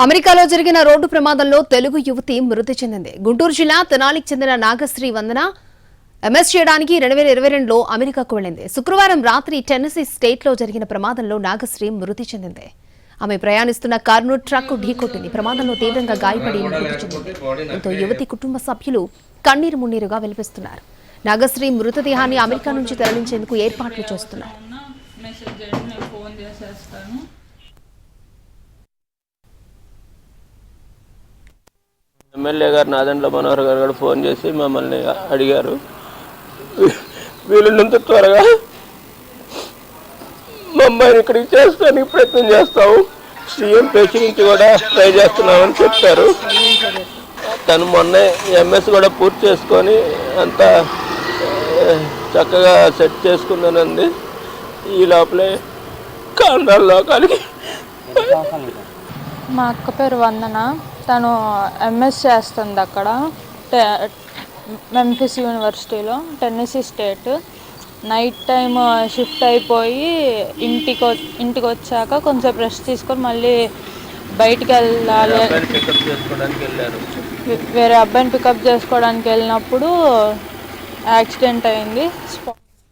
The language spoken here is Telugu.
అమెరికాలో జరిగిన రోడ్డు ప్రమాదంలో తెలుగు యువతి మృతి చెందింది. గుంటూరు జిల్లా తెనాలికి చెందిన నాగశ్రీ వందన ఎంఎస్ చేయడానికి 2022లో అమెరికాకు వెళ్లింది. శుక్రవారం రాత్రి టెన్నెసీ స్టేట్లో జరిగిన ప్రమాదంలో నాగశ్రీ మృతి చెందింది. ఆమె ప్రయాణిస్తున్న కారును ట్రక్ ఢీకొట్టింది. ప్రమాదంలో తీవ్రంగా గాయపడి మృతి చెందింది. దీంతో యువతి కుటుంబ సభ్యులు కన్నీరు మున్నీరుగా వెలిపిస్తున్నారు. నాగశ్రీ మృతదేహాన్ని అమెరికా నుంచి తరలించేందుకు ఏర్పాట్లు చేస్తున్నారు. ఎమ్మెల్యే గారు నాదెండ్ల మనోహర్ గారు కూడా ఫోన్ చేసి మమ్మల్ని అడిగారు, వీలున్నంత త్వరగా మా అమ్మాయిని ఇక్కడికి చేస్తానికి ప్రయత్నం చేస్తాము, సీఎం పేచి నుంచి కూడా ట్రై చేస్తున్నామని చెప్పారు. తను మొన్నే ఎంఎస్ కూడా పూర్తి చేసుకొని అంతా చక్కగా సెట్ చేసుకుందానండి. ఈ లోపలే కాండాల లోకాలకి. మా అక్క పేరు వందన. తను ఎంఎస్ చేస్తుంది అక్కడ మెంఫిస్ యూనివర్సిటీలో, Tennessee state. Night time shift అయిపోయి ఇంటికి వచ్చాక కొంచెం రెస్ట్ తీసుకొని మళ్ళీ బయటికి వెళ్ళాలి, వేరే అబ్బాయిని పికప్ చేసుకోవడానికి వెళ్ళినప్పుడు యాక్సిడెంట్ అయింది.